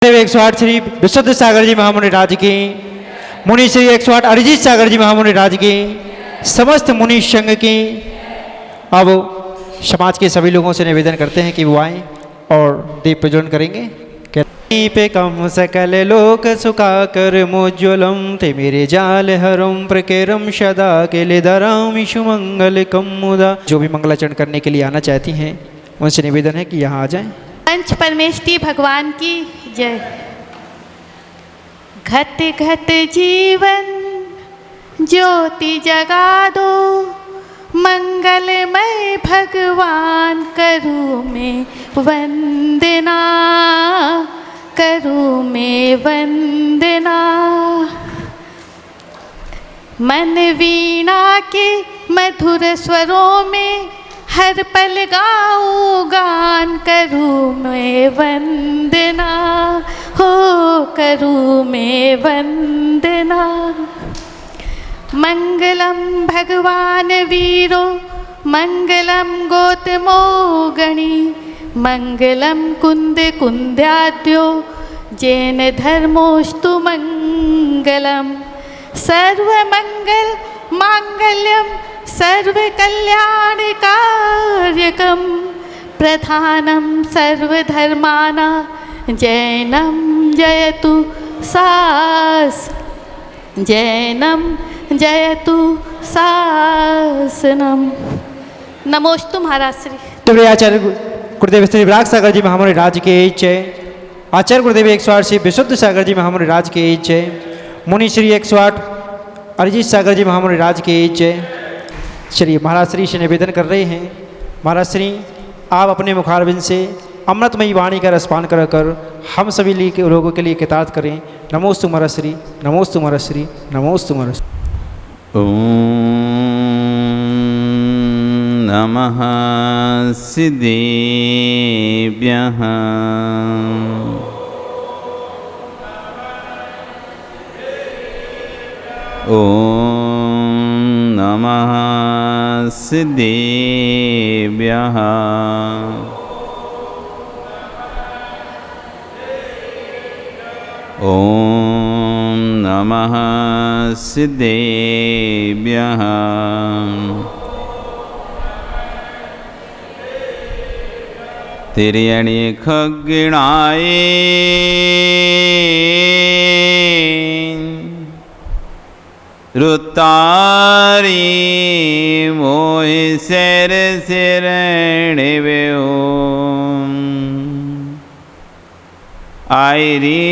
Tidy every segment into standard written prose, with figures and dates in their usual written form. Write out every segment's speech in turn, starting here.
देव 108 श्री विशुद्ध सागर जी महामुनि राज की, मुनि श्री 108 अरिजीत सागर जी महामुनि राज की, समस्त मुनि संघ की। अब समाज के सभी लोगों से निवेदन करते हैं कि वो आएं और दीप प्रज्वलन करेंगे। दीपकम सकल लोक सुखाकर मोज्वलम ते मेरे जाल हरम प्रकेरम सदा के ले धराम सुमंगल कमुदा। जो भी मंगलाचरण करने के लिए आना चाहती हैं उनसे निवेदन है कि यहाँ आ जाएं। पंच परमेष्टि भगवान की जय। घट घट जीवन ज्योति जगा दो, मंगलमय भगवान करूँ मैं वंदना, करूँ मैं वंदना। मन वीणा के मधुर स्वरों में हर पल गाऊं गान, करूँ मैं वंदना, हो करूँ मैं वंदना। मंगलम भगवान वीरो, मंगलम गौतमो गणी, मंगलम कुंद कुंद्याद्यो जैन धर्मोस्तु मंगलम। सर्वमंगल मांगल्यम सर्व कल्याण कार्यकम, प्रधानम सर्वधर्माना जैनम जयतु सास, जैनम जयतु शासनम। नमोस्तु महाराज श्री। तो आचार्य गुरुदेव श्री विराग सागर जी महामुनि राज के जय। आचार्य गुरुदेव 108 श्री विशुद्ध सागर जी महामुनि राज के जय। मुनि श्री 108 अरिजीत सागर जी महामुनि राज के जय। चलिए महाराज श्री से निवेदन कर रहे हैं, महाराज श्री आप अपने मुखारबिंद से अमृतमयी वाणी का रसपान कर हम सभी लोगों के लिए कृतार्थ करें। नमोस्तु महाराज श्री, नमोस्तु महाराज श्री, नमोस्तु महाराज श्री। ओम नमः सिद्धेभ्यः। ओम नमः सिद्धेभ्यः। ओम नमः सिद्धेभ्यः। तिर्यणि खग्गणाय रुतारी मोहि सिर सिरणिव्यो। आयरी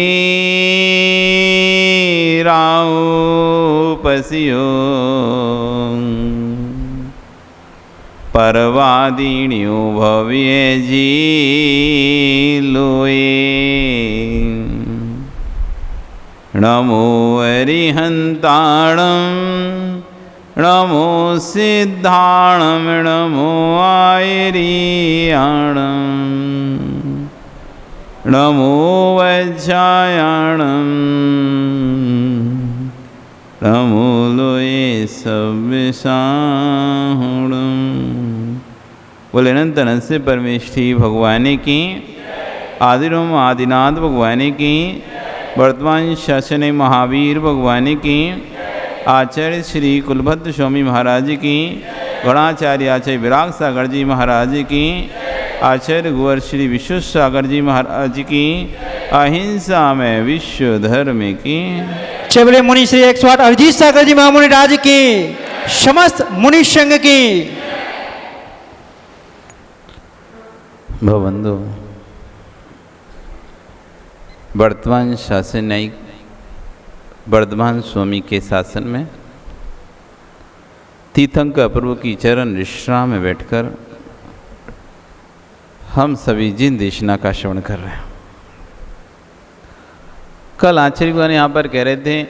राउ पसियो परवादिन्यो भव्य जी लोए। नमो अरिहंताणं, नमो सिद्धाणं, नमो आयरियाणं, नमो वज्रायाणं, नमो लोये सव्यसाहुणं। बोले अनंत अनंत से परमेष्ठी भगवान की, आदिरोम आदिनाथ भगवान की, वर्तमान शासन महावीर भगवान की, आचार्य श्री कुलभद्र स्वामी महाराज की, गणाचार्य आचार्य विराग सागर जी महाराज की, आचार्य गुवर श्री विश्व सागर जी महाराज की, अहिंसा में विश्व धर्म की। चबले मुनि श्री 108 अरिजीत सागर जी महामुनि राज की, समस्त मुनि संघ की। भवंदो वर्तमान शासन न्यायिक वर्धमान स्वामी के शासन में तीर्थंकर अपूर्व की चरण विश्राम में बैठकर हम सभी जिन देशना का श्रवण कर रहे हैं। कल आचार्य भगवान यहाँ पर कह रहे थे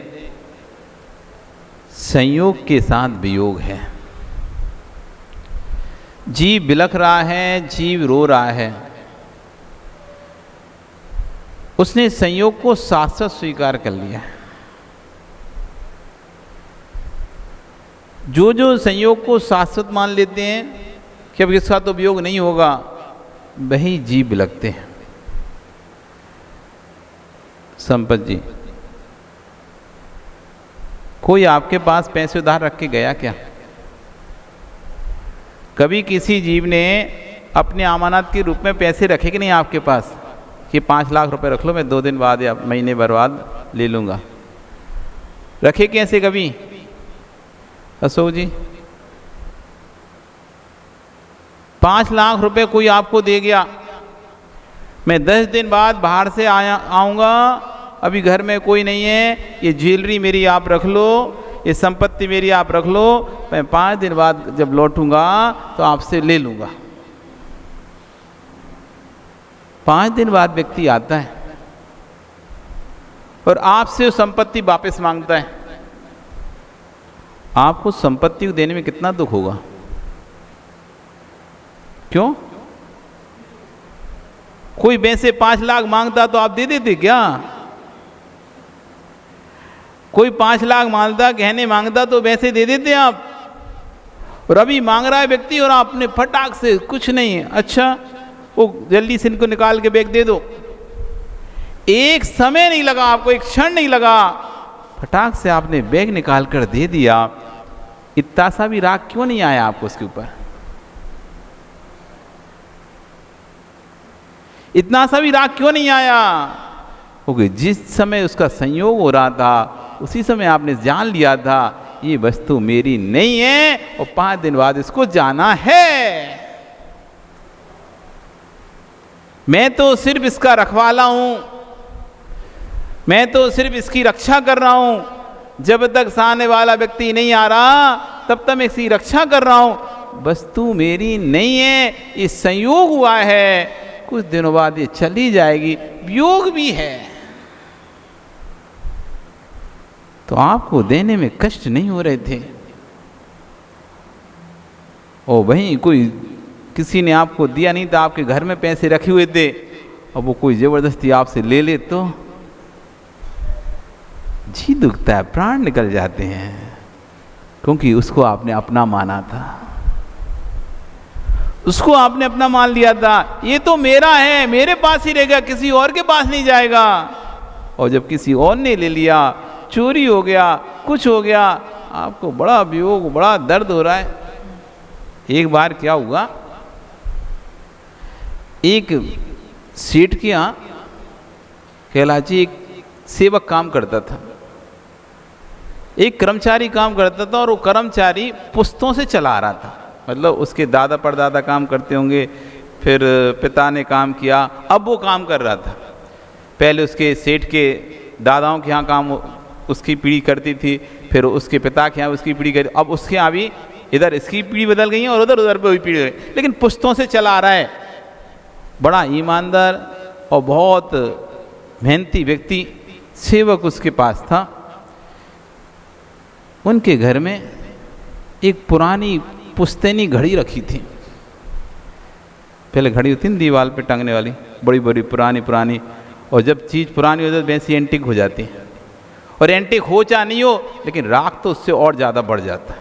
संयोग के साथ वियोग है। जीव बिलख रहा है, जीव रो रहा है, उसने संयोग को शाश्वत स्वीकार कर लिया है। जो जो संयोग को शाश्वत मान लेते हैं कि अब इसका तो वियोग नहीं होगा, वही जीव लगते हैं। संपत जी, कोई आपके पास पैसे उधार रख के गया क्या? कभी किसी जीव ने अपने अमानत के रूप में पैसे रखे कि नहीं आपके पास कि 5 लाख रुपए रख लो, मैं 2 दिन बाद या महीने भर बाद ले लूँगा? रखे कैसे कभी? अशोक जी, 5 लाख रुपए कोई आपको दे गया, मैं 10 दिन बाद बाहर से आऊँगा, अभी घर में कोई नहीं है, ये ज्वेलरी मेरी आप रख लो, ये संपत्ति मेरी आप रख लो, मैं 5 दिन बाद जब लौटूंगा तो आपसे ले लूँगा। 5 दिन बाद व्यक्ति आता है और आपसे वो संपत्ति वापस मांगता है। आपको संपत्ति को देने में कितना दुख होगा? क्यों? कोई वैसे 5 लाख मांगता तो आप दे देते क्या? कोई 5 लाख मांगता, गहने मांगता तो वैसे दे देते आप? और अभी मांग रहा है व्यक्ति और आपने फटाक से कुछ नहीं है, अच्छा वो जल्दी से इनको निकाल के बैग दे दो। एक समय नहीं लगा आपको, एक क्षण नहीं लगा, फटाक से आपने बैग निकाल कर दे दिया। इतना सा भी राग क्यों नहीं आया आपको उसके ऊपर? इतना सा भी राग क्यों नहीं आया? क्योंकि जिस समय उसका संयोग हो रहा था उसी समय आपने जान लिया था ये वस्तु मेरी नहीं है और 5 दिन बाद इसको जाना है। मैं तो सिर्फ इसका रखवाला हूं, मैं तो सिर्फ इसकी रक्षा कर रहा हूं। जब तक सामने वाला व्यक्ति नहीं आ रहा तब तक मैं इसकी रक्षा कर रहा हूं। वस्तु मेरी नहीं है, ये संयोग हुआ है, कुछ दिनों बाद ये चली जाएगी, वियोग भी है। तो आपको देने में कष्ट नहीं हो रहे थे? और वहीं कोई किसी ने आपको दिया नहीं था, आपके घर में पैसे रखे हुए थे, और वो कोई जबरदस्ती आपसे ले ले तो जी दुखता है, प्राण निकल जाते हैं, क्योंकि उसको आपने अपना माना था, उसको आपने अपना मान लिया था। ये तो मेरा है, मेरे पास ही रहेगा, किसी और के पास नहीं जाएगा। और जब किसी और ने ले लिया, चोरी हो गया, कुछ हो गया, आपको बड़ा वियोग, बड़ा दर्द हो रहा है। एक बार क्या हुआ, एक सेठ के यहाँ कैलाची एक सेवक काम करता था, एक कर्मचारी काम करता था, और वो कर्मचारी पुश्तों से चला रहा था। मतलब उसके दादा परदादा काम करते होंगे, फिर पिता ने काम किया, अब वो काम कर रहा था। पहले उसके सेठ के दादाओं के यहाँ काम उसकी पीढ़ी करती थी, फिर उसके पिता के यहाँ उसकी पीढ़ी करती, अब उसके यहाँ भी इधर इसकी पीढ़ी बदल गई है और उधर उधर पे हुई पीढ़ी, लेकिन पुश्तों से चला आ रहा है। बड़ा ईमानदार और बहुत मेहनती व्यक्ति सेवक उसके पास था। उनके घर में एक पुरानी पुश्तैनी घड़ी रखी थी। पहले घड़ी होती थी दीवार पे टांगने वाली, बड़ी बड़ी पुरानी पुरानी, और जब चीज़ पुरानी हो जाती है वैसी एंटीक हो जाती है। और एंटीक हो चाहे नहीं हो, लेकिन राख तो उससे और ज़्यादा बढ़ जाता है।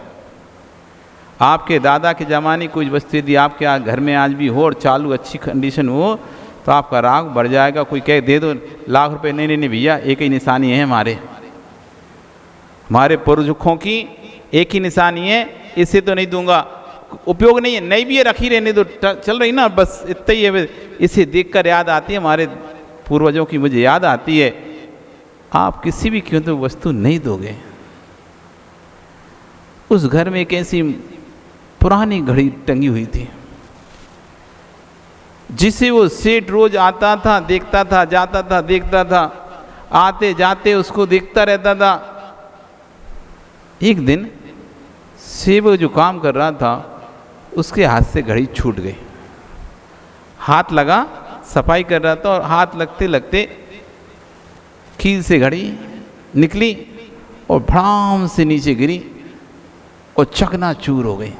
आपके दादा के ज़माने की कोई वस्तु यदि आपके घर में आज भी हो और चालू अच्छी कंडीशन हो तो आपका राग बढ़ जाएगा। कोई कहे दे दो लाख रुपए, नहीं नहीं भैया, एक ही निशानी है हमारे पुरखों की, एक ही निशानी है, इससे तो नहीं दूंगा, उपयोग नहीं है, नहीं भी है, रखी रहने दो, चल रही ना, बस इतना ही है। इसे देखकर याद आती है, हमारे पूर्वजों की मुझे याद आती है। आप किसी भी कीमत में वस्तु नहीं दोगे। उस घर में एक ऐसी पुरानी घड़ी टंगी हुई थी जिसे वो सेठ रोज आता था, देखता था, जाता था, देखता था, आते जाते उसको देखता रहता था। एक दिन सेवक जो काम कर रहा था उसके हाथ से घड़ी छूट गई। हाथ लगा, सफाई कर रहा था, और हाथ लगते लगते कील से घड़ी निकली और भड़ाम से नीचे गिरी और चकनाचूर हो गई।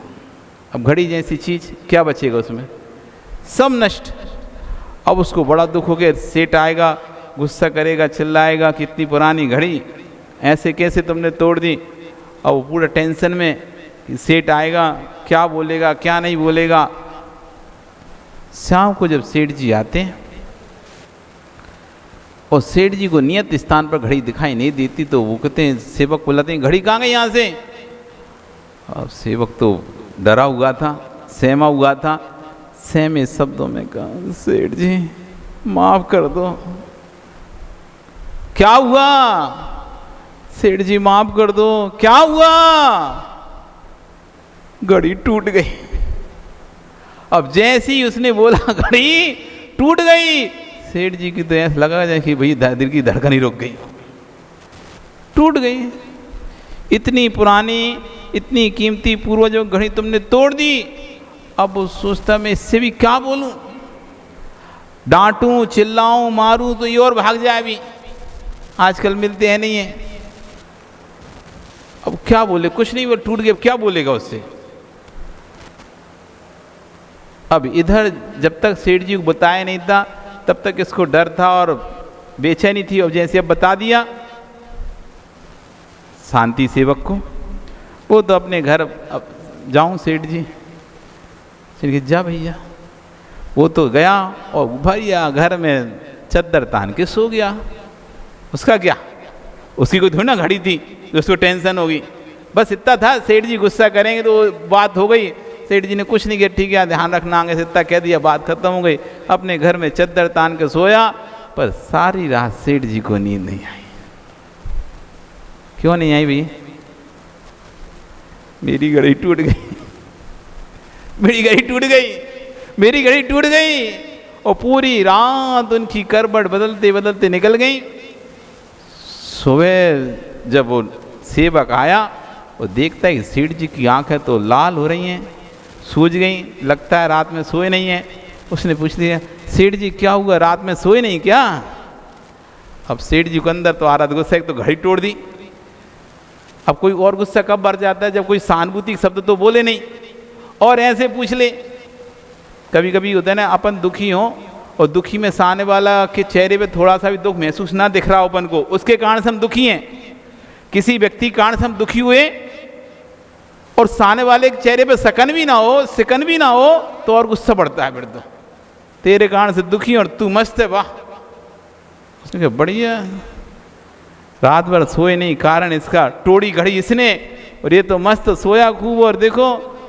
अब घड़ी जैसी चीज़ क्या बचेगा उसमें, सब नष्ट। अब उसको बड़ा दुख हो गया। सेठ आएगा, गुस्सा करेगा, चिल्लाएगा कि इतनी पुरानी घड़ी ऐसे कैसे तुमने तोड़ दी। अब वो पूरा टेंशन में कि सेठ आएगा, क्या बोलेगा क्या नहीं बोलेगा। शाम को जब सेठ जी आते हैं और सेठ जी को नियत स्थान पर घड़ी दिखाई नहीं देती तो वो कहते हैं, सेवक बुलाते हैं, घड़ी कहाँ गई यहाँ से। अब सेवक तो डरा हुआ था, सहमा हुआ था, सहमे शब्दों में कहा, सेठ जी माफ कर दो। क्या हुआ? सेठ जी माफ कर दो। क्या हुआ? घड़ी टूट गई। अब जैसे ही उसने बोला घड़ी टूट गई, सेठ जी की तो ऐसा लगा जाए कि भाई दिल की धड़कन ही रुक गई, टूट गई। इतनी पुरानी, इतनी कीमती पूर्वजों की घड़ी तुमने तोड़ दी। अब वो सोचता मैं इससे भी क्या बोलूं, डांटूं, चिल्लाऊं, मारूं तो ये और भाग जाए। अभी आजकल मिलते हैं नहीं है। अब क्या बोले, कुछ नहीं, वो टूट गया, क्या बोलेगा उससे। अब इधर जब तक सेठ जी को बताया नहीं था तब तक इसको डर था और बेचैनी थी। अब जैसे अब बता दिया शांति सेवक को, वो तो अपने घर, अब जाऊं सेठ जी, सेठ जी जा भैया। वो तो गया और भैया घर में चद्दर तान के सो गया। उसका क्या, उसकी कोई थोड़ी ना घड़ी थी उसको टेंशन होगी। बस इतना था, सेठ जी गुस्सा करेंगे तो बात हो गई। सेठ जी ने कुछ नहीं किया, ठीक है ध्यान रखना, आगे से इतना कह दिया, बात खत्म हो गई। अपने घर में चद्दर तान के सोया। पर सारी रात सेठ जी को नींद नहीं आई। क्यों नहीं आई भैया? मेरी घड़ी टूट गई, मेरी घड़ी टूट गई, मेरी घड़ी टूट गई। और पूरी रात उनकी करवट बदलते बदलते निकल गई। सुबह जब वो सेवक आया, वो देखता है कि सेठ जी की आंखें तो लाल हो रही हैं, सूज गई, लगता है रात में सोए नहीं हैं। उसने पूछ दिया, सेठ जी क्या हुआ, रात में सोए नहीं क्या? अब सेठ जी को अंदर तो आ रहा था गुस्सा, एक तो घड़ी तोड़ दी। अब कोई और गुस्सा कब बढ़ जाता है जब कोई सहानुभूति शब्द तो बोले नहीं और ऐसे पूछ ले। कभी कभी होता है ना, अपन दुखी हो और दुखी में सामने वाला के चेहरे पे थोड़ा सा भी दुख महसूस ना दिख रहा हो अपन को, उसके कारण से हम दुखी हैं। किसी व्यक्ति के कारण से हम दुखी हुए और सामने वाले के चेहरे पे सकन भी ना हो, सिकन भी ना हो, तो और गुस्सा बढ़ता है। फिर तो तेरे कारण से दुखी और तू मस्त है, वाह। उसने कहा बढ़िया, रात भर सोए नहीं, कारण इसका तोड़ी घड़ी इसने, और ये तो मस्त सोया खूब, और देखो,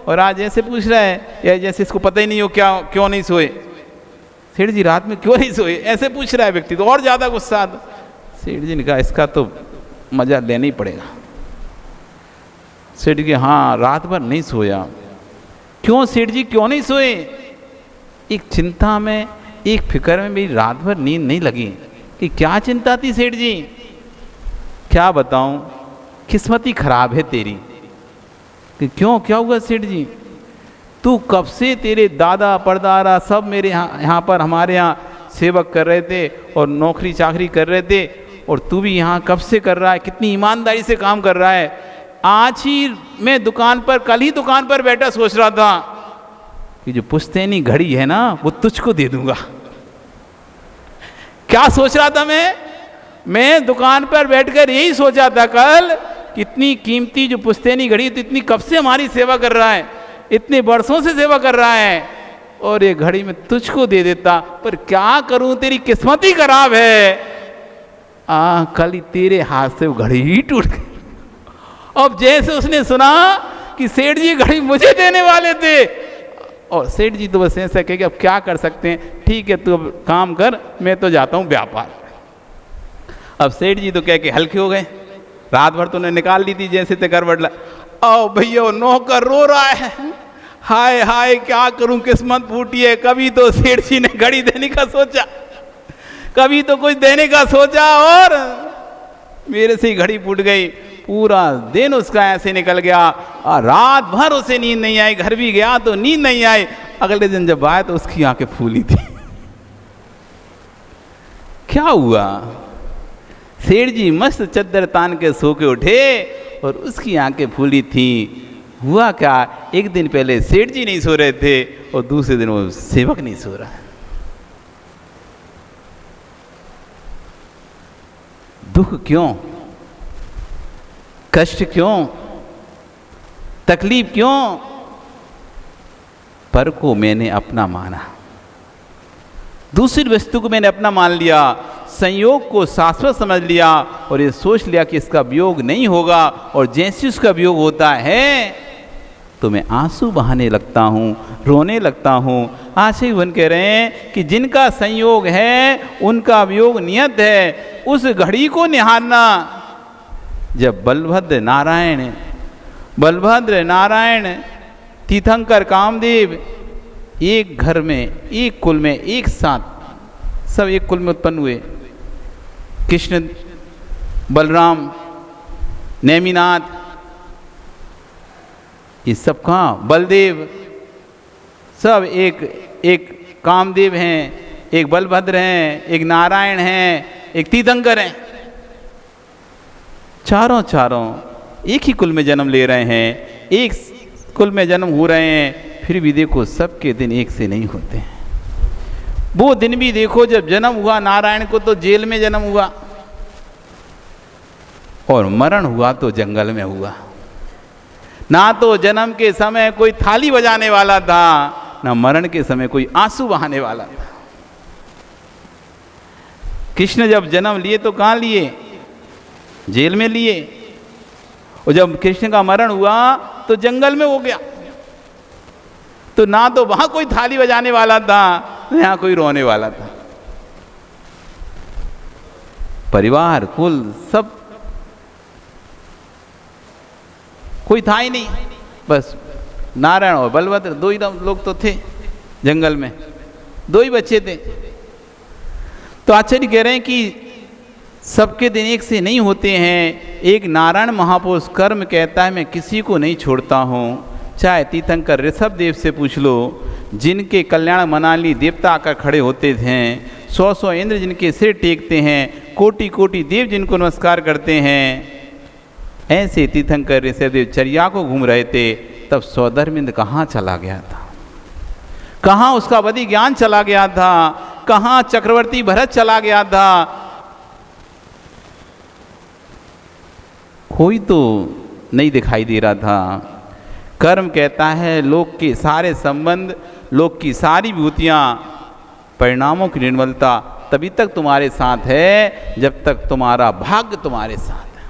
और आज ऐसे पूछ रहा है या जैसे इसको पता ही नहीं हो क्या, क्यों नहीं सोए। सेठ जी रात में क्यों नहीं सोए, ऐसे पूछ रहा है व्यक्ति, तो और ज़्यादा गुस्सा आता। सेठ जी ने कहा इसका तो मजा लेना ही पड़ेगा। सेठ जी हाँ रात भर नहीं सोया। क्यों सेठ जी क्यों नहीं सोए? एक चिंता में, एक फिक्र में मेरी रात भर नींद नहीं लगी। कि क्या चिंता थी सेठ जी? क्या बताऊं, किस्मत ही खराब है तेरी। कि क्यों, क्या हुआ सेठ जी? तू कब से, तेरे दादा परदादा सब मेरे यहाँ पर हमारे यहाँ सेवक कर रहे थे और नौकरी चाकरी कर रहे थे, और तू भी यहाँ कब से कर रहा है, कितनी ईमानदारी से काम कर रहा है। आज ही मैं दुकान पर, कल ही दुकान पर बैठा सोच रहा था कि जो पुश्तैनी घड़ी है ना वो तुझको दे दूंगा। क्या सोच रहा था मैं दुकान पर बैठकर यही सोचा था कल, कितनी कीमती जो पुश्तैनी घड़ी तो इतनी कब से हमारी सेवा कर रहा है, इतने वर्षों से सेवा कर रहा है, और ये घड़ी में तुझको दे देता। पर क्या करूं, तेरी किस्मत ही खराब है। कल ही तेरे हाथ से वो घड़ी ही टूट गई। अब जैसे उसने सुना कि सेठ जी घड़ी मुझे देने वाले थे, और सेठ जी तो बस ऐसा कहे कि अब क्या कर सकते हैं, ठीक है तू अब काम कर, मैं तो जाता हूँ व्यापार। अब सेठ जी तो कह के हल्के हो गए, रात भर तो उन्हें निकाल ली थी जैसे ते करवट ला। ओ भैया नौकर रो रहा है, हाय हाय क्या करूं, किस्मत फूटी है। कभी तो सेठ जी ने घड़ी देने का सोचा, कभी तो कुछ देने का सोचा, और मेरे से ही घड़ी फूट गई। पूरा दिन उसका ऐसे निकल गया, और रात भर उसे नींद नहीं आई। घर भी गया तो नींद नहीं आई। अगले दिन जब आया तो उसकी आंखें फूली थी। क्या हुआ? सेठ जी मस्त चद्दर तान के सो के उठे और उसकी आंखें फूली थी। हुआ क्या, एक दिन पहले सेठ जी नहीं सो रहे थे और दूसरे दिन वो सेवक नहीं सो रहा। दुख क्यों, कष्ट क्यों, तकलीफ क्यों? पर को मैंने अपना माना, दूसरी वस्तु को मैंने अपना मान लिया। संयोग को शाश्वत समझ लिया और ये सोच लिया कि इसका वियोग नहीं होगा, और जैसे उसका वियोग होता है तो मैं आंसू बहाने लगता हूँ, रोने लगता हूँ। आशय वन कह रहे हैं कि जिनका संयोग है उनका वियोग नियत है। उस घड़ी को निहारना जब बलभद्र नारायण तीर्थंकर कामदेव एक घर में, एक कुल में, एक साथ सब एक कुल में उत्पन्न हुए। कृष्ण, बलराम, नेमिनाथ, ये सब कहाँ, बलदेव, सब एक कामदेव हैं, एक बलभद्र हैं, एक नारायण हैं, एक तीर्थंकर हैं। चारों एक ही कुल में जन्म ले रहे हैं, एक कुल में जन्म हो रहे हैं, फिर भी देखो सबके दिन एक से नहीं होते हैं। वो दिन भी देखो जब जन्म हुआ नारायण को तो जेल में जन्म हुआ, और मरण हुआ तो जंगल में हुआ। ना तो जन्म के समय कोई थाली बजाने वाला था, ना मरण के समय कोई आंसू बहाने वाला था। कृष्ण जब जन्म लिए तो कहाँ लिए? जेल में लिए, और जब कृष्ण का मरण हुआ तो जंगल में हो गया। तो ना तो वहां कोई थाली बजाने वाला था, ना यहां कोई रोने वाला था। परिवार, कुल, सब कोई था ही नहीं। बस नारायण और बलभद्र दो ही लोग तो थे जंगल में, दो ही बच्चे थे। तो आचार्य कह रहे हैं कि सबके दिन एक से नहीं होते हैं। एक नारायण महापुरुष कर्म कहता है मैं किसी को नहीं छोड़ता हूँ। चाहे तीर्थंकर ऋषभ देव से पूछ लो, जिनके कल्याण मनाली देवता आकर खड़े होते थे, 100 इंद्र जिनके सिर टेकते हैं, कोटि देव जिनको नमस्कार करते हैं, ऐसे तीर्थंकर ऋषभ देव चर्या को घूम रहे थे। तब सौधर्मिंद कहाँ चला गया था, कहाँ उसका बदी ज्ञान चला गया था, कहाँ चक्रवर्ती भरत चला गया था? कोई तो नहीं दिखाई दे रहा था। कर्म कहता है लोक के सारे संबंध, लोक की सारी विभूतियाँ, परिणामों की निर्मलता तभी तक तुम्हारे साथ है जब तक तुम्हारा भाग्य तुम्हारे साथ है।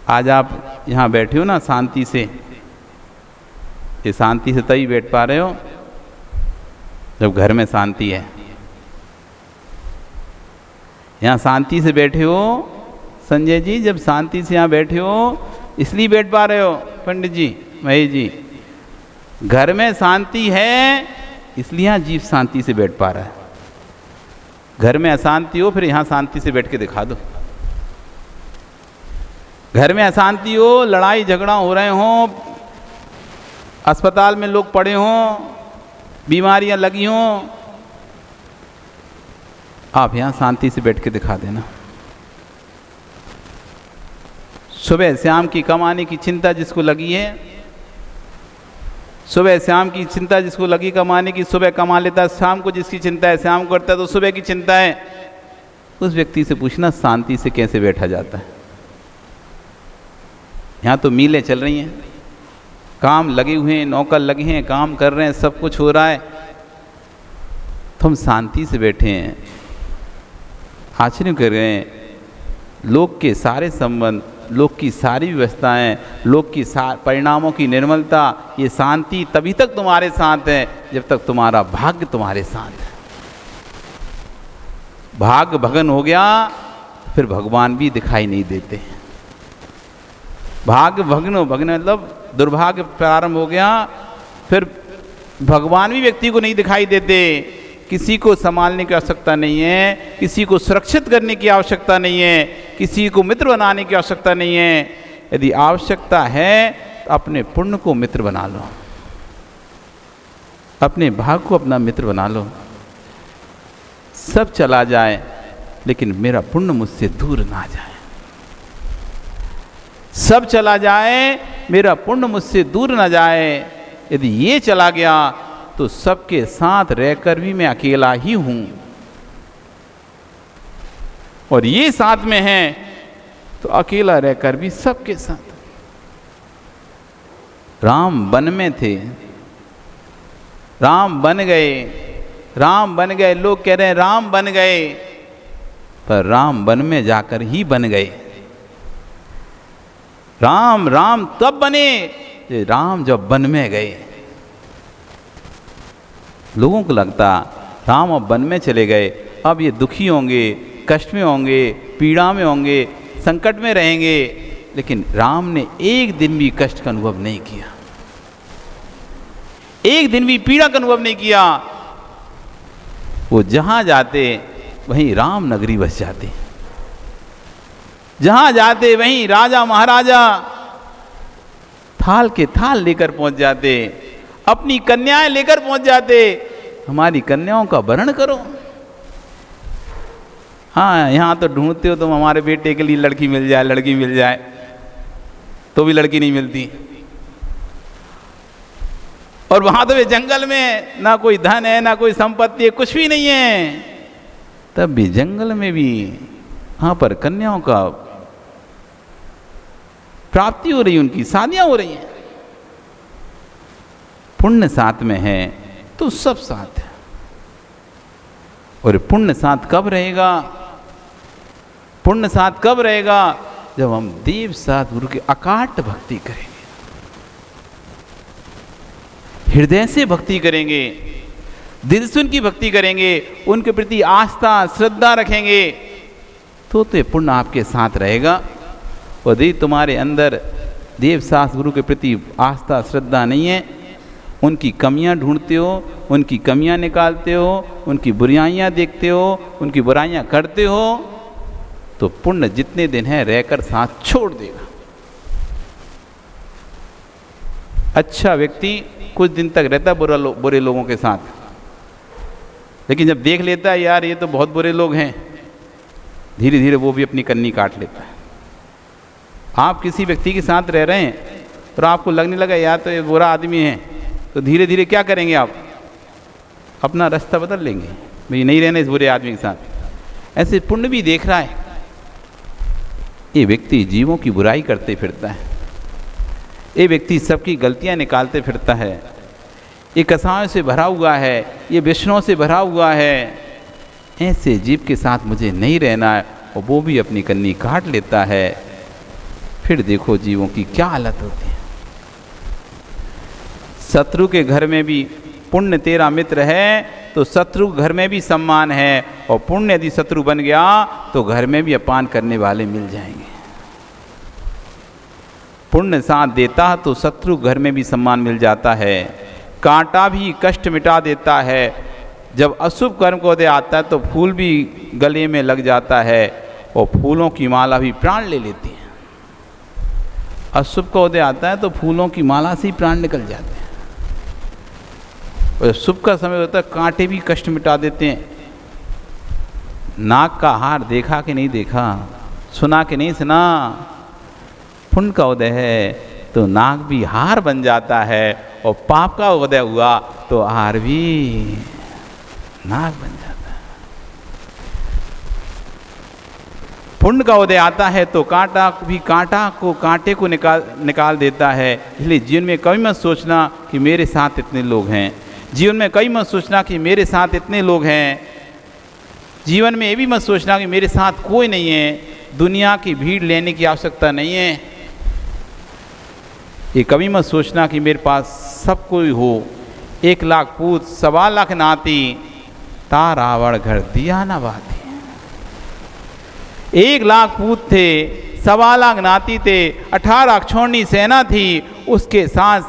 आज आप यहाँ बैठे हो ना शांति से, ये शांति से तभी बैठ पा रहे हो जब घर में शांति है। यहाँ शांति से बैठे हो संजय जी, जब शांति से यहाँ बैठे हो इसलिए बैठ पा रहे हो। पंडित जी, महेश जी, घर में शांति है इसलिए यहाँ जीव शांति से बैठ पा रहा है। घर में अशांति हो फिर यहाँ शांति से बैठ के दिखा दो। घर में अशांति हो, लड़ाई झगड़ा हो रहे हों, अस्पताल में लोग पड़े हों, बीमारियां लगी हों, आप यहाँ शांति से बैठ के दिखा देना। सुबह शाम की कमाने की चिंता जिसको लगी है, सुबह शाम की चिंता जिसको लगी कमाने की, सुबह कमा लेता है, शाम को जिसकी चिंता है शाम को करता है, तो सुबह की चिंता है। उस व्यक्ति से पूछना शांति से कैसे बैठा जाता है। यहाँ तो मीलें चल रही हैं, काम लगे हुए हैं, नौकर लगे हैं, काम कर रहे हैं, सब कुछ हो रहा है, तो हम शांति से बैठे हैं। आश्चर्य कर रहे हैं, लोक के सारे संबंध, लोक की सारी व्यवस्थाएं, लोक की परिणामों की निर्मलता, ये शांति तभी तक तुम्हारे साथ है जब तक तुम्हारा भाग्य तुम्हारे साथ है। भाग्य भगन हो गया फिर भगवान भी दिखाई नहीं देते। भाग्य भग्न मतलब दुर्भाग्य प्रारंभ हो गया फिर भगवान भी व्यक्ति को नहीं दिखाई देते। किसी को संभालने की आवश्यकता नहीं है, किसी को सुरक्षित करने की आवश्यकता नहीं है, किसी को मित्र बनाने की आवश्यकता नहीं है। यदि आवश्यकता है तो अपने पुण्य को मित्र बना लो, अपने भाग को अपना मित्र बना लो। सब चला जाए लेकिन मेरा पुण्य मुझसे दूर ना जाए। सब चला जाए मेरा पुण्य मुझसे दूर ना जाए। यदि ये चला गया तो सबके साथ रहकर भी मैं अकेला ही हूं, और ये साथ में है तो अकेला रहकर भी सबके साथ। राम वन में थे, राम बन गए, राम बन गए, लोग कह रहे हैं राम बन गए, पर राम वन में जाकर ही बन गए। राम राम तब बने ये राम जब वन में गए। लोगों को लगता राम अब वन में चले गए, अब ये दुखी होंगे, कष्ट में होंगे, पीड़ा में होंगे, संकट में रहेंगे, लेकिन राम ने एक दिन भी कष्ट का अनुभव नहीं किया, एक दिन भी पीड़ा का अनुभव नहीं किया। वो जहां जाते वहीं राम नगरी बस जाते, जहां जाते वहीं राजा महाराजा थाल के थाल लेकर पहुंच जाते, अपनी कन्याएं लेकर पहुंच जाते। हमारी कन्याओं का वर्ण करो। हाँ, यहां तो ढूंढते हो तुम हमारे बेटे के लिए लड़की मिल जाए, लड़की मिल जाए, तो भी लड़की नहीं मिलती। और वहां तो वे जंगल में ना कोई धन है, ना कोई संपत्ति है, कुछ भी नहीं है, तब भी जंगल में भी वहां पर कन्याओं का प्राप्ति हो रही, उनकी शादियां हो रही हैं। पुण्य साथ में है तो सब साथ है। और पुण्य साथ कब रहेगा? पुण्य साथ कब रहेगा? जब हम देव साथ गुरु की अकाट भक्ति करेंगे, हृदय से भक्ति करेंगे, दिल से उनकी भक्ति करेंगे, उनके प्रति आस्था श्रद्धा रखेंगे, तो पुण्य आपके साथ रहेगा। और यदि तुम्हारे अंदर देव सास गुरु के प्रति आस्था श्रद्धा नहीं है, उनकी कमियां ढूंढते हो, उनकी कमियां निकालते हो, उनकी बुराइयां देखते हो, उनकी बुराइयां करते हो, तो पुण्य जितने दिन है रहकर साथ छोड़ देगा। अच्छा व्यक्ति कुछ दिन तक रहता बुरे लोगों के साथ, लेकिन जब देख लेता है यार ये तो बहुत बुरे लोग हैं, धीरे धीरे वो भी अपनी कन्नी काट लेता है। आप किसी व्यक्ति के साथ रह रहे हैं और आपको लगने लगा यार तो ये बुरा आदमी है, तो धीरे धीरे क्या करेंगे आप? अपना रास्ता बदल लेंगे, भाई नहीं रहना इस बुरे आदमी के साथ। ऐसे पुण्य भी देख रहा है, ये व्यक्ति जीवों की बुराई करते फिरता है, ये व्यक्ति सबकी गलतियां निकालते फिरता है, ये कसायों से भरा हुआ है, ये विष्णुओं से भरा हुआ है, ऐसे जीव के साथ मुझे नहीं रहना है, और वो भी अपनी कन्नी काट लेता है। फिर देखो जीवों की क्या हालत होती है। शत्रु के घर में भी पुण्य तेरा मित्र है तो शत्रु घर में भी सम्मान है, और पुण्य यदि शत्रु बन गया तो घर में भी अपमान करने वाले मिल जाएंगे। पुण्य साथ देता तो शत्रु घर में भी सम्मान मिल जाता है, कांटा भी कष्ट मिटा देता है। जब अशुभ कर्म को दे आता है तो फूल भी गले में लग जाता है, और फूलों की माला भी प्राण ले लेती है। अशुभ का उदय आता है तो फूलों की माला से ही प्राण निकल जाते हैं, और शुभ का समय होता है कांटे भी कष्ट मिटा देते हैं। नाक का हार देखा कि नहीं देखा, सुना कि नहीं सुना, पुण्य का उदय है तो नाक भी हार बन जाता है, और पाप का उदय हुआ तो हार भी नाक बन जाता है। पुण्य का उदय आता है तो कांटा भी कांटे को निकाल देता है। इसलिए जीवन में कभी मत सोचना कि मेरे साथ इतने लोग हैं, जीवन में कभी मत सोचना कि मेरे साथ इतने लोग हैं, जीवन में ये भी मत सोचना कि मेरे साथ कोई नहीं है। दुनिया की भीड़ लेने की आवश्यकता नहीं है। ये कभी मत सोचना कि मेरे पास सब कोई हो, 1 लाख पूत 1.25 लाख नाती, ता रावण घर दिया ना बाती। 1 लाख पूत थे, 1.25 लाख नाती थे, 18 अक्षौणी सेना थी, उसके साथ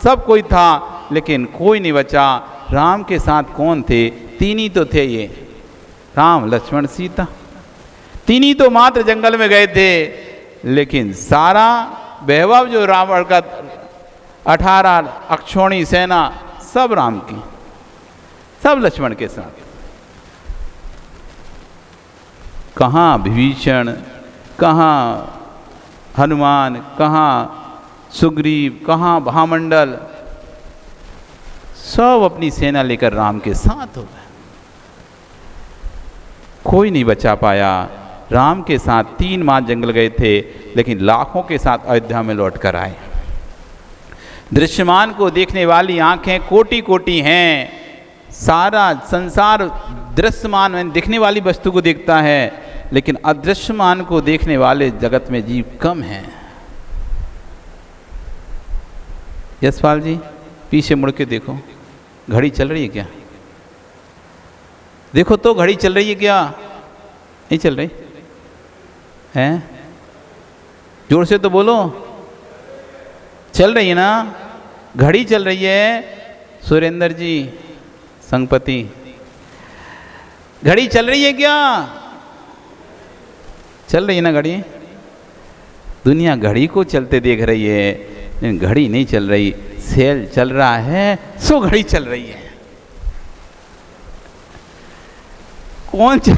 सब कोई था, लेकिन कोई नहीं बचा। राम के साथ कौन थे? 3 ही तो थे, ये राम लक्ष्मण सीता, 3 ही तो मात्र जंगल में गए थे। लेकिन सारा वैभव जो रावण का 18 अक्षौणी सेना सब राम की, सब लक्ष्मण के साथ। कहाँ विभीषण, कहाँ हनुमान, कहाँ सुग्रीव, कहाँ भामंडल, सब अपनी सेना लेकर राम के साथ हो गए। कोई नहीं बचा पाया। राम के साथ 3 माह जंगल गए थे, लेकिन लाखों के साथ अयोध्या में लौट कर आए। दृश्यमान को देखने वाली आंखें कोटि कोटि हैं, सारा संसार दृश्यमान में दिखने वाली वस्तु को देखता है, लेकिन अदृश्यमान को देखने वाले जगत में जीव कम हैं। यशपाल जी पीछे मुड़ के देखो, घड़ी चल रही है क्या? देखो तो घड़ी चल रही है क्या? नहीं चल रही है? जोर से तो बोलो, चल रही है ना? घड़ी चल रही है। सुरेंद्र जी संगपति, घड़ी चल रही है क्या? चल रही है ना घड़ी? दुनिया घड़ी को चलते देख रही है, लेकिन घड़ी नहीं चल रही। सेल चल रहा है सो घड़ी चल रही है। कौन चल?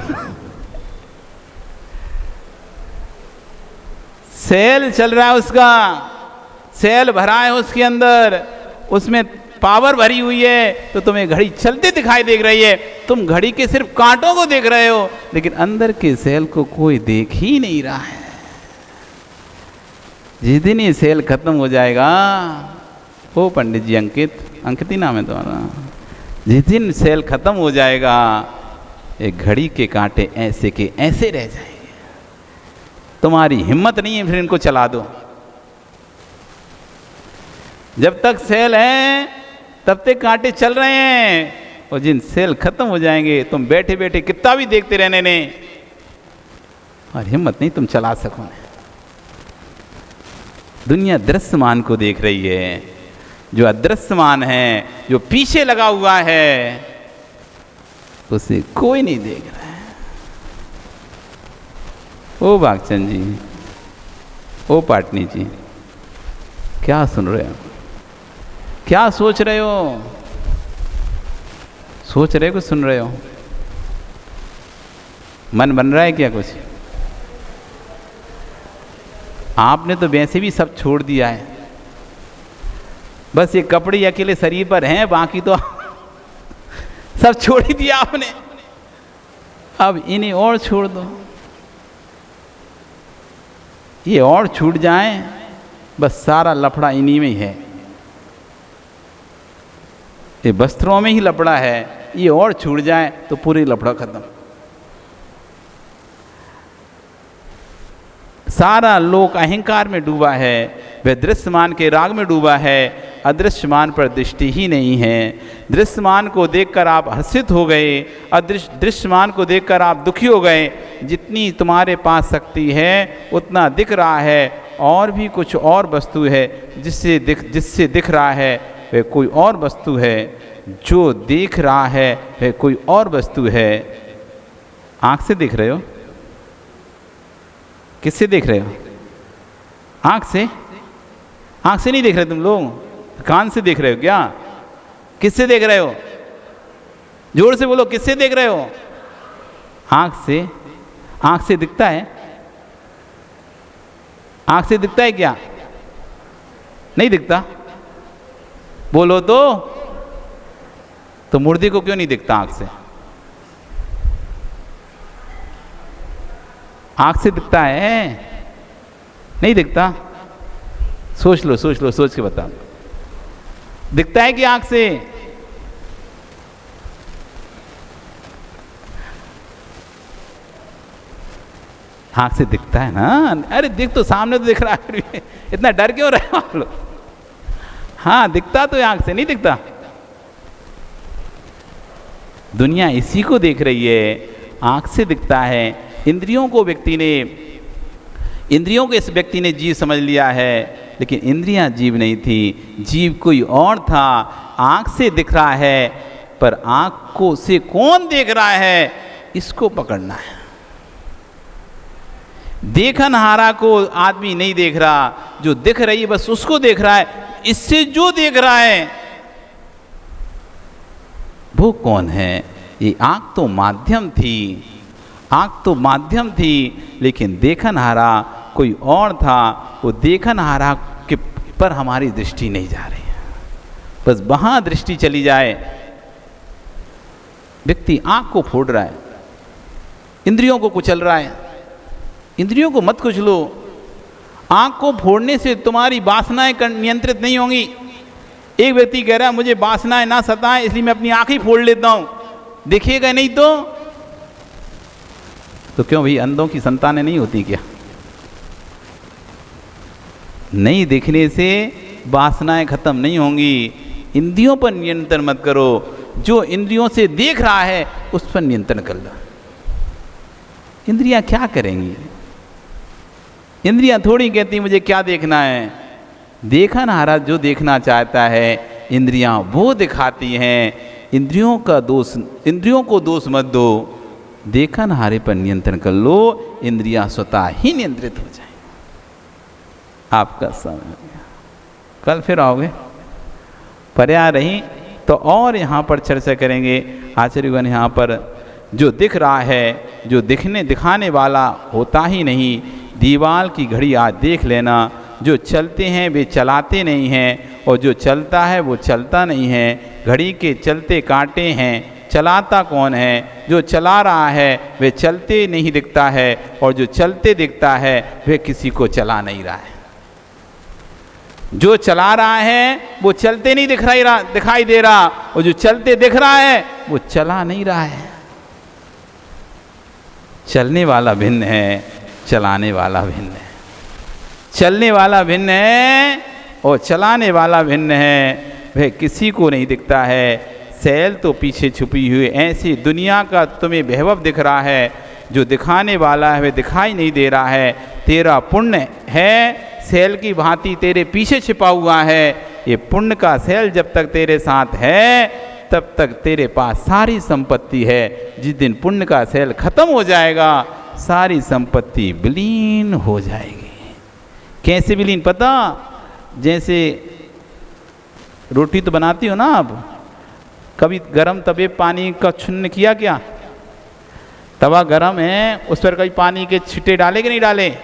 सेल चल रहा है, उसका सेल भरा है उसके अंदर, उसमें पावर भरी हुई है, तो तुम्हें घड़ी चलते दिखाई दे रही है। तुम घड़ी के सिर्फ कांटों को देख रहे हो, लेकिन अंदर के सेल को कोई देख ही नहीं रहा है। जिस दिन ये सेल खत्म हो जाएगा, ओ पंडित जी, अंकित ही नाम है तुम्हारा, जिस दिन सेल खत्म हो जाएगा, एक घड़ी के कांटे ऐसे के ऐसे रह जाएंगे। तुम्हारी हिम्मत नहीं है फिर इनको चला दो। जब तक सेल है तब तक कांटे चल रहे हैं, और जिन सेल खत्म हो जाएंगे तुम बैठे बैठे कितना भी देखते रहने ने, और हिम्मत नहीं तुम चला सको। दुनिया दृश्यमान को देख रही है, जो अदृश्यमान है, जो पीछे लगा हुआ है, उसे कोई नहीं देख रहा है। ओ बागचंद जी, ओ पाटनी जी, क्या सुन रहे हो? क्या सोच रहे हो? सोच रहे हो कुछ सुन रहे हो? मन बन रहा है क्या कुछ? आपने तो वैसे भी सब छोड़ दिया है, बस ये कपड़े अकेले शरीर पर हैं, बाकी तो सब छोड़ ही दिया आपने। अब इन्हें और छोड़ दो, ये और छूट जाए, बस सारा लफड़ा इन्हीं में ही है। ये वस्त्रों में ही लफड़ा है, ये और छूट जाए तो पूरी लफड़ा खत्म। सारा लोक अहंकार में डूबा है, वह दृश्यमान के राग में डूबा है, अदृश्यमान पर दृष्टि ही नहीं है। दृश्यमान को देखकर आप हर्षित हो गए, दृश्यमान को देखकर आप दुखी हो गए। जितनी तुम्हारे पास शक्ति है उतना दिख रहा है, और भी कुछ और वस्तु है जिससे दिख रहा है वह कोई और वस्तु है, जो देख रहा है वह कोई और वस्तु है। आँख से देख रहे हो? किससे देख रहे हो? आँख से? आँख से नहीं देख रहे तुम लोग, कान से देख रहे हो क्या? किससे देख रहे हो? जोर से बोलो, किससे देख रहे हो? आँख से। आँख से दिखता है? आँख से दिखता है क्या? नहीं दिखता? बोलो तो मुर्दे को क्यों नहीं दिखता आँख से? आँख से दिखता है? नहीं दिखता? सोच लो, सोच लो, सोच के बता। दिखता है कि आँख से? आँख से दिखता है ना? अरे देख तो, सामने तो दिख रहा है, इतना डर क्यों रहे हो आप लोग? हाँ दिखता तो, आँख से नहीं दिखता। दुनिया इसी को देख रही है, आँख से दिखता है। इंद्रियों को इस व्यक्ति ने जीव समझ लिया है, लेकिन इंद्रियां जीव नहीं थी, जीव कोई और था। आँख से दिख रहा है, पर आँख को से कौन देख रहा है, इसको पकड़ना है। देखनहारा को आदमी नहीं देख रहा, जो दिख रही है बस उसको देख रहा है। इससे जो देख रहा है वो कौन है? ये आँख तो माध्यम थी, आँख तो माध्यम थी, लेकिन देखनहारा कोई और था। वो देखनहारा के पर हमारी दृष्टि नहीं जा रही है, बस वहाँ दृष्टि चली जाए। व्यक्ति आँख को फोड़ रहा है, इंद्रियों को कुचल रहा है। इंद्रियों को मत कुचलो। आँख को फोड़ने से तुम्हारी वासनाएं नियंत्रित नहीं होंगी। एक व्यक्ति कह रहा है मुझे वासनाएं ना सताएं इसलिए मैं अपनी आंखें फोड़ लेता हूं, दिखेगा नहीं तो क्यों भाई अंधों की संतानें नहीं होती क्या? नहीं दिखने से वासनाएं खत्म नहीं होंगी। इंद्रियों पर नियंत्रण मत करो, जो इंद्रियों से देख रहा है उस पर नियंत्रण कर लो। इंद्रियां क्या करेंगी? इंद्रियां थोड़ी कहती मुझे क्या देखना है। देखा ना महाराज, जो देखना चाहता है इंद्रियां वो दिखाती हैं। इंद्रियों को दोष मत दो, देखा ना हारे पर नियंत्रण कर लो, इंद्रियां स्वतः ही नियंत्रित हो जाए। आपका समय कल फिर आओगे, पर्याय रही तो और यहाँ पर चर्चा करेंगे। आचार्यगण यहाँ पर जो दिख रहा है, जो दिखाने वाला होता ही नहीं। दीवाल की घड़ी आज देख लेना, जो चलते हैं वे चलाते नहीं हैं, और जो चलता है वो चलता नहीं है। घड़ी के चलते कांटे हैं, चलाता कौन है? जो चला रहा है वे चलते नहीं दिखता है, और जो चलते दिखता है वे किसी को चला नहीं रहा है। जो चला रहा है वो चलते नहीं दिखाई दे रहा, और जो चलते दिख रहा है वो चला नहीं रहा है। चलने वाला भिन्न है, चलाने वाला भिन्न है। चलने वाला भिन्न है और चलाने वाला भिन्न है, वह किसी को नहीं दिखता है। सैल तो पीछे छुपी हुई ऐसी दुनिया का तुम्हें वैभव दिख रहा है, जो दिखाने वाला है वह दिखाई नहीं दे रहा है। तेरा पुण्य है सैल की भांति तेरे पीछे छिपा हुआ है। ये पुण्य का सैल जब तक तेरे साथ है तब तक तेरे पास सारी संपत्ति है। जिस दिन पुण्य का सैल खत्म हो जाएगा सारी संपत्ति विलीन हो जाएगी। कैसे विलीन पता? जैसे रोटी तो बनाती हो ना आप, कभी गरम तवे पानी का छुन्न किया क्या? तवा गरम है, उस पर कभी पानी के छींटे डाले कि नहीं डाले?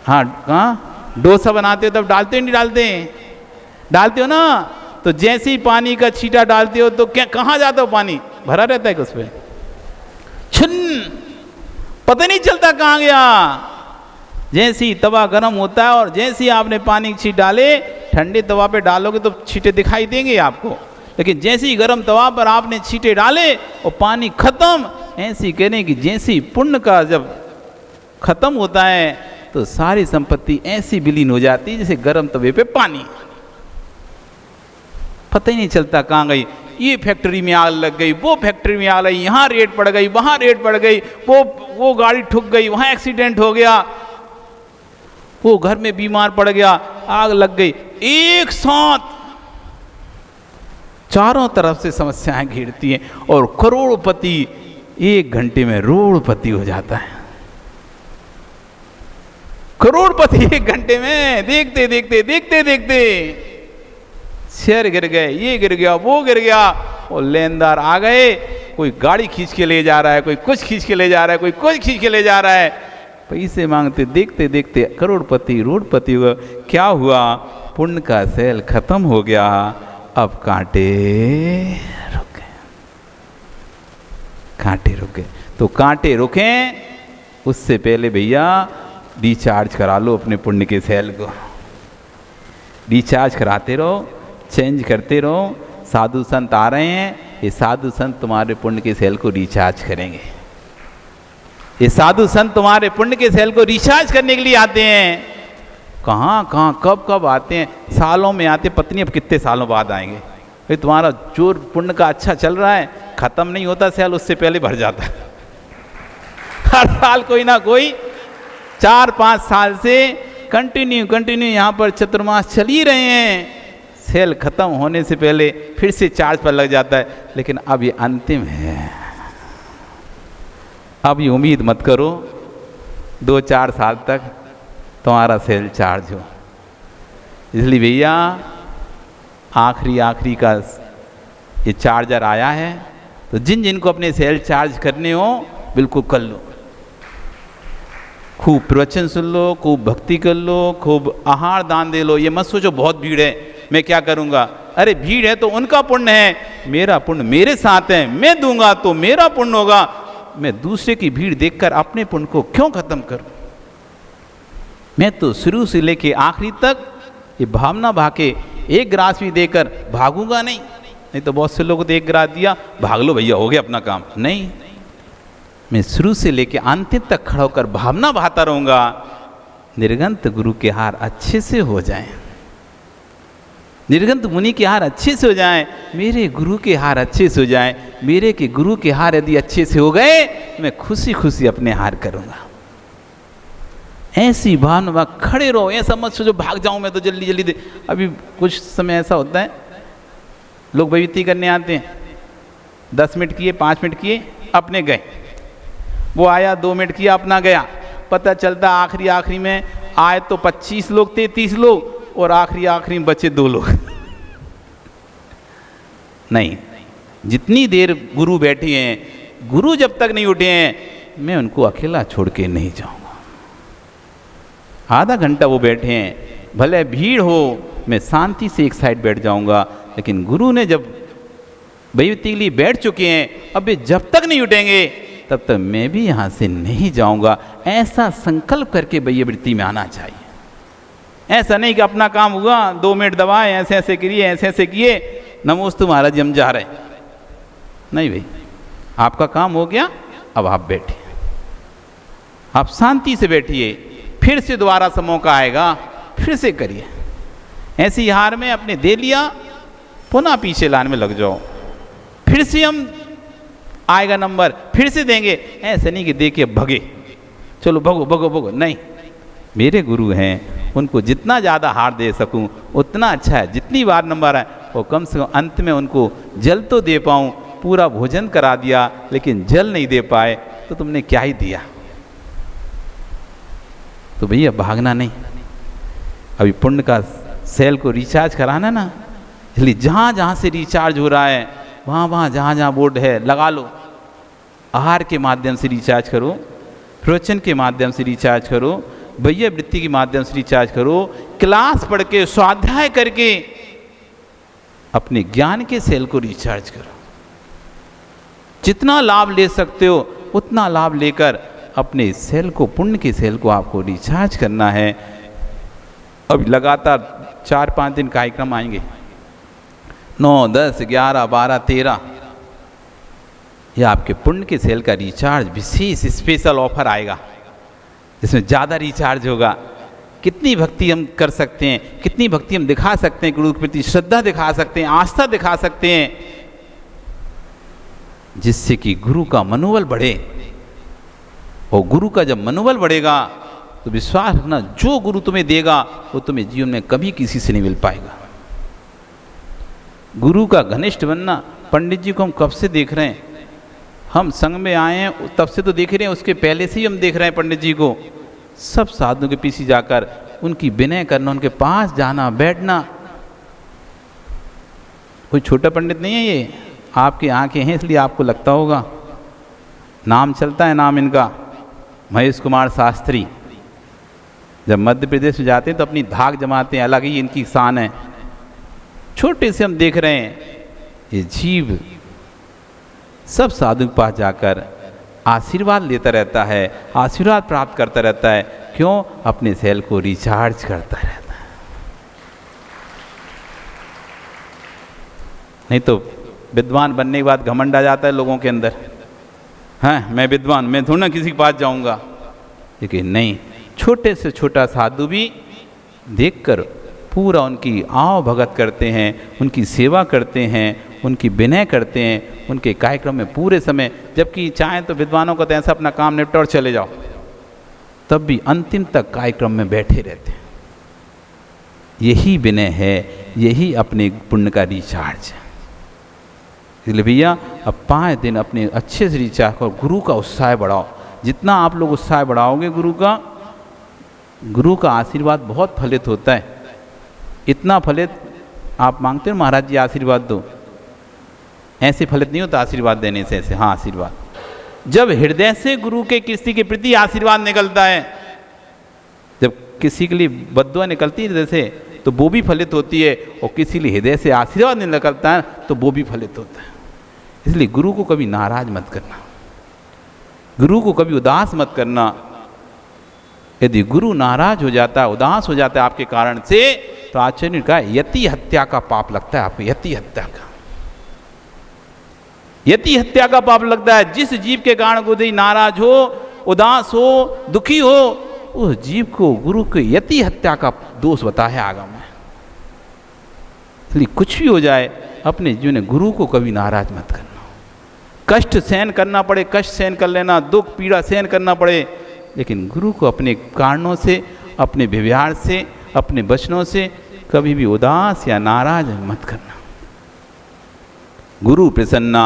हाँ, डोसा बनाते हो तब डालते हो नहीं डालते? डालते हो ना। तो जैसे ही पानी का छींटा डालते हो तो क्या कहाँ जाता हो? पानी भरा रहता है कि उस पर छुन, पता नहीं चलता कहाँ गया। जैसे ही तवा गर्म होता है और जैसे ही आपने पानी की छींट डाले, ठंडे तवा पे डालोगे तो छींटे दिखाई देंगे आपको, लेकिन जैसे ही गर्म तवा पर आपने छींटे डाले और पानी खत्म, ऐसी कहने की जैसे ही पुण्य का जब खत्म होता है तो सारी संपत्ति ऐसी विलीन हो जाती है जैसे गर्म तवे पे पानी, पता ही नहीं चलता कहाँ गई। ये फैक्ट्री में आग लग गई, वो फैक्ट्री में आग लगी, यहाँ रेट पड़ गई, वहाँ रेट पड़ गई, वो गाड़ी ठुक गई, वहाँ एक्सीडेंट हो गया, वो घर में बीमार पड़ गया, आग लग गई। एक साथ चारों तरफ से समस्याएं घिरती हैं और करोड़पति 1 घंटे में रोड़पति हो जाता है। करोड़पति 1 घंटे में देखते देखते देखते देखते शेयर गिर गए, ये गिर गया, वो गिर गया, और लेनदार आ गए। कोई गाड़ी खींच के ले जा रहा है, कोई कुछ खींच के ले जा रहा है, कोई कुछ खींच के ले जा रहा है। पैसे मांगते देखते देखते करोड़पति रोड़पति हुआ। क्या हुआ? पुण्य का सेल खत्म हो गया, अब कांटे रुक गए। कांटे रुक गए तो कांटे रुके उससे पहले भैया रिचार्ज करा लो अपने पुण्य के सेल को। रिचार्ज कराते रहो, चेंज करते रहो। साधु संत आ रहे हैं, ये साधु संत तुम्हारे पुण्य के सेल को रिचार्ज करेंगे। ये साधु संत तुम्हारे पुण्य के सेल को रिचार्ज करने के लिए आते हैं। कहाँ कब आते हैं? सालों में आते। पत्नी अब कितने सालों बाद आएंगे? भाई तुम्हारा जो पुण्य का अच्छा चल रहा है, खत्म नहीं होता सेल, उससे पहले भर जाता है। हर साल कोई ना कोई 4-5 साल से कंटिन्यू यहाँ पर चतुर्मास चल ही रहे हैं। सेल खत्म होने से पहले फिर से चार्ज पर लग जाता है। लेकिन अब ये अंतिम है, अब ये उम्मीद मत करो 2-4 साल तक तुम्हारा सेल चार्ज हो। इसलिए भैया आखिरी का ये चार्जर आया है, तो जिनको अपने सेल चार्ज करने हो बिल्कुल कर लो। खूब प्रवचन सुन लो, खूब भक्ति कर लो, खूब आहार दान दे लो। ये मत सोचो बहुत भीड़ है मैं क्या करूँगा। अरे भीड़ है तो उनका पुण्य है, मेरा पुण्य मेरे साथ है, मैं दूंगा तो मेरा पुण्य होगा। मैं दूसरे की भीड़ देखकर अपने पुण्य को क्यों खत्म करूं? मैं तो शुरू से लेके आखिरी तक ये भावना भाके एक गिलास भी देकर भागूंगा नहीं। नहीं तो बहुत से लोगों को एक गिलास दिया, भाग लो भैया, हो गया अपना काम। नहीं, मैं शुरू से लेके अंतिम तक खड़ा होकर भावना बहाता रहूंगा, निर्गंत गुरु के हार अच्छे से हो जाएं, निर्गंत मुनि के हार अच्छे से हो जाएं, मेरे गुरु के हार अच्छे से हो जाएं। मेरे के गुरु के हार यदि अच्छे से हो गए, मैं खुशी खुशी अपने हार करूंगा। ऐसी भावना खड़े रहो, ऐसा मत सोचो भाग जाऊं मैं तो जल्दी जल्दी दे। अभी कुछ समय ऐसा होता है, लोग बेइज्जती करने आते हैं, 10 मिनट किए, 5 मिनट किए, अपने गए। वो आया, 2 मिनट किया, अपना गया। पता चलता आखिरी में आए तो 25 लोग थे, 30 लोग, और आखिरी में बचे 2 लोग। नहीं, जितनी देर गुरु बैठे हैं, गुरु जब तक नहीं उठे हैं, मैं उनको अकेला छोड़ के नहीं जाऊंगा। आधा घंटा वो बैठे हैं, भले भीड़ हो, मैं शांति से एक साइड बैठ जाऊंगा। लेकिन गुरु ने जब बेइज्जती के लिए बैठ चुके हैं, अब वे जब तक नहीं उठेंगे तब तक मैं भी यहाँ से नहीं जाऊंगा। ऐसा संकल्प करके वृत्ति में आना चाहिए। ऐसा नहीं कि अपना काम हुआ, 2 मिनट दबाए, ऐसे ऐसे करिए, ऐसे ऐसे किए, नमोस्तु महाराज जी हम जा रहे। नहीं भाई, आपका काम हो गया, अब आप बैठिए, आप शांति से बैठिए, फिर से दोबारा से मौका आएगा, फिर से करिए। ऐसी हार में अपने दे लिया, पुनः पीछे लाइन में लग जाओ, फिर से हम आएगा नंबर, फिर से देंगे। ऐसे नहीं कि देखिए भगे, चलो भगो भगो भगो। नहीं, मेरे गुरु हैं, उनको जितना ज़्यादा हार दे सकूं उतना अच्छा है। जितनी बार नंबर आए, वो कम से कम अंत में उनको जल तो दे पाऊं। पूरा भोजन करा दिया लेकिन जल नहीं दे पाए तो तुमने क्या ही दिया। तो भैया भागना नहीं, अभी पुण्य का सेल को रिचार्ज कराना ना, इसलिए जहाँ जहाँ से रिचार्ज हो रहा है, वहाँ जहाँ जहाँ बोर्ड है लगा लो। आहार के माध्यम से रिचार्ज करो, प्रवचन के माध्यम से रिचार्ज करो, भैया वृत्ति के माध्यम से रिचार्ज करो, क्लास पढ़ के, स्वाध्याय करके अपने ज्ञान के सेल को रिचार्ज करो। जितना लाभ ले सकते हो उतना लाभ लेकर अपने सेल को, पुण्य के सेल को आपको रिचार्ज करना है। अब लगातार 4-5 दिन कार्यक्रम आएंगे, 9, 10, 11, 12, 13, ये आपके पुण्य के सेल का रिचार्ज विशेष स्पेशल ऑफर आएगा, जिसमें ज़्यादा रिचार्ज होगा। कितनी भक्ति हम कर सकते हैं, कितनी भक्ति हम दिखा सकते हैं, गुरु के प्रति श्रद्धा दिखा सकते हैं, आस्था दिखा सकते हैं, जिससे कि गुरु का मनोबल बढ़े। और गुरु का जब मनोबल बढ़ेगा तो विश्वास रखना, जो गुरु तुम्हें देगा वो तुम्हें जीवन में कभी किसी से नहीं मिल पाएगा। गुरु का घनिष्ठ बनना, पंडित जी को हम कब से देख रहे हैं, हम संघ में आए हैं तब से तो देख रहे हैं, उसके पहले से ही हम देख रहे हैं पंडित जी को। सब साधुओं के पीछे जाकर उनकी विनय करना, उनके पास जाना, बैठना। कोई छोटा पंडित नहीं है ये, आपकी आंखें हैं इसलिए आपको लगता होगा। नाम चलता है, नाम इनका महेश कुमार शास्त्री। जब मध्य प्रदेश में जाते हैं तो अपनी धाक जमाते हैं, अलग ही इनकी शान है। छोटे से हम देख रहे हैं, ये जीव सब साधु के पास जाकर आशीर्वाद लेता रहता है, आशीर्वाद प्राप्त करता रहता है। क्यों? अपने सेल को रिचार्ज करता रहता है। नहीं तो विद्वान बनने के बाद घमंड आ जाता है लोगों के अंदर, हैं मैं विद्वान, मैं थोड़ा ना किसी के पास जाऊंगा। लेकिन नहीं, छोटे से छोटा साधु भी देखकर पूरा उनकी आव भगत करते हैं, उनकी सेवा करते हैं, उनकी विनय करते हैं, उनके कार्यक्रम में पूरे समय। जबकि चाहें तो विद्वानों को तो ऐसा अपना काम निपटा और चले जाओ, तब भी अंतिम तक कार्यक्रम में बैठे रहते हैं। यही विनय है, यही अपने पुण्य का रिचार्ज है। इसलिए भैया अब 5 दिन अपने अच्छे से रिचार्ज करो, गुरु का उत्साह बढ़ाओ। जितना आप लोग उत्साह बढ़ाओगे गुरु का आशीर्वाद बहुत फलित होता है। इतना फलित आप मांगते हो महाराज जी आशीर्वाद दो, ऐसे फलित नहीं होता आशीर्वाद देने से। ऐसे हाँ, आशीर्वाद जब हृदय से गुरु के किसी के प्रति आशीर्वाद निकलता है, जब किसी के लिए बद्दुआ निकलती है हृदय से तो वो भी फलित होती है, और किसी के लिए हृदय से आशीर्वाद नहीं निकलता है तो वो भी फलित होता है। इसलिए गुरु को कभी नाराज मत करना, गुरु को कभी उदास मत करना। यदि गुरु नाराज हो जाता है, उदास हो जाता है आपके कारण से, तो आचार्य ने कहा यति हत्या का पाप लगता है आपको, यति हत्या का, यति हत्या का पाप लगता है। जिस जीव के कारण गुरु नाराज हो, उदास हो, दुखी हो, उस जीव को गुरु के यति हत्या का दोष बताया आगम में। इसलिए कुछ भी हो जाए अपने जीवन में गुरु को कभी नाराज मत करना। कष्ट सहन करना पड़े, कष्ट सहन कर लेना, दुख पीड़ा सहन करना पड़े, लेकिन गुरु को अपने कारणों से, अपने व्यवहार से, अपने वचनों से कभी भी उदास या नाराज मत करना। गुरु प्रसन्ना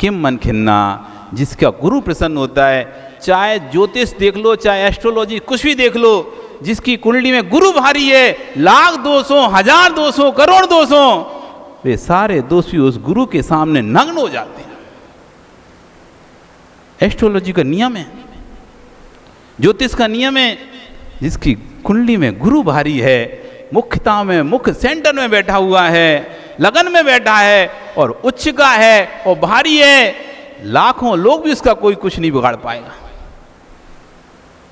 किम मन खिन्ना, जिसका गुरु प्रसन्न होता है, चाहे ज्योतिष देख लो, चाहे एस्ट्रोलॉजी कुछ भी देख लो, जिसकी कुंडली में गुरु भारी है, लाख दोष हो, हजार दोष हो, करोड़ दोष हो, वे सारे दोषी उस गुरु के सामने नग्न हो जाते हैं। एस्ट्रोलॉजी का नियम है, ज्योतिष का नियम है, जिसकी कुंडली में गुरु भारी है, मुख्यता में, मुख्य सेंटर में बैठा हुआ है, लगन में बैठा है और उच्च का है और भारी है, लाखों लोग भी उसका कोई कुछ नहीं बिगाड़ पाएगा।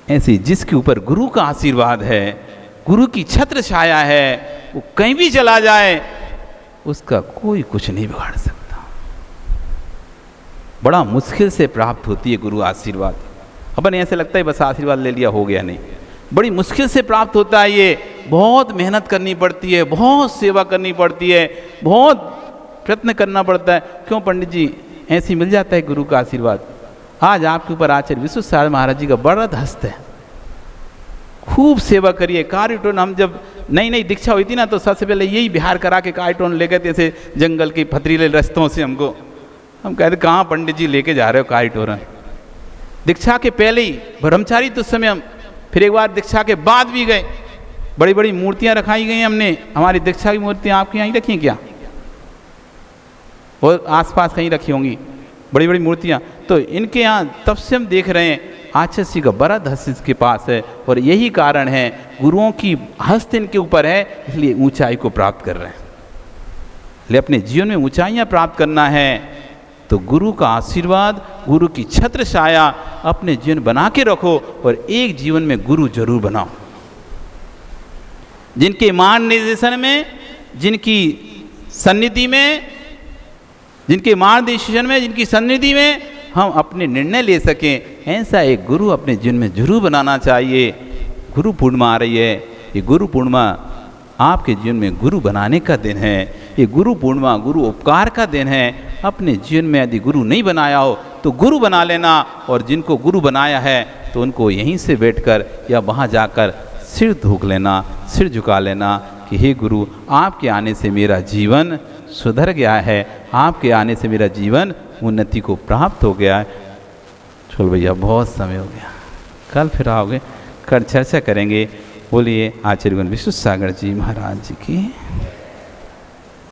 ऐसे जिसके ऊपर गुरु का आशीर्वाद है, गुरु की छत्र छाया है, वो कहीं भी चला जाए उसका कोई कुछ नहीं बिगाड़ सकता। बड़ा मुश्किल से प्राप्त होती है गुरु आशीर्वाद। अपन ऐसे लगता है बस आशीर्वाद ले लिया हो गया, नहीं, बड़ी मुश्किल से प्राप्त होता है। ये बहुत मेहनत करनी पड़ती है, बहुत सेवा करनी पड़ती है, बहुत प्रयत्न करना पड़ता है। क्यों पंडित जी ऐसे मिल जाता है गुरु का आशीर्वाद? आज आपके ऊपर आचार्य विश्वेश्वर महाराज जी का बड़ा हस्त है, खूब सेवा करिए। कार्यटोन हम जब नई नई दीक्षा हुई थी ना, तो सबसे पहले यही बिहार करा के कार्यटोन ले गए थे, ऐसे जंगल के पथरीले रास्तों से हमको। हम कहते कहाँ पंडित जी लेके जा रहे हो कार्यटोरन? दीक्षा के पहले ही ब्रह्मचारी तो समय हम, फिर एक बार दीक्षा के बाद भी गए। बड़ी बड़ी मूर्तियां रखाई गई हैं हमने, हमारी दीक्षा की मूर्तियां आपके यहाँ ही रखी हैं क्या? और आसपास कहीं रखी होंगी बड़ी बड़ी मूर्तियां। तो इनके यहाँ तब से हम देख रहे हैं आचार्य जी का बड़ा हस्त इसके पास है, और यही कारण है गुरुओं की हस्त इनके ऊपर है, इसलिए ऊंचाई को प्राप्त कर रहे हैं। इसलिए अपने जीवन में ऊंचाइयां प्राप्त करना है तो गुरु का आशीर्वाद, गुरु की छत्र छाया अपने जीवन बना के रखो, और एक जीवन में गुरु जरूर बनाओ। जिनके मार्गदर्शन में, जिनकी सन्निधि में, जिनके मार्गदर्शन में, जिनकी सन्निधि में हम अपने निर्णय ले सकें, ऐसा एक गुरु अपने जीवन में जरूर बनाना चाहिए। गुरु पूर्णिमा आ रही है, ये गुरु पूर्णिमा आपके जीवन में गुरु बनाने का दिन है। ये गुरु पूर्णिमा गुरु उपकार का दिन है। अपने जीवन में यदि गुरु नहीं बनाया हो तो गुरु बना लेना, और जिनको गुरु बनाया है तो उनको यहीं से बैठकर या वहाँ जाकर सिर धोक लेना, सिर झुका लेना कि हे गुरु, आपके आने से मेरा जीवन सुधर गया है, आपके आने से मेरा जीवन उन्नति को प्राप्त हो गया है। चलो भैया बहुत समय हो गया, कल फिर आओगे, कल चर्चा करेंगे। बोलिए आचार्य विश्वेश्वर सागर जी महाराज जी की।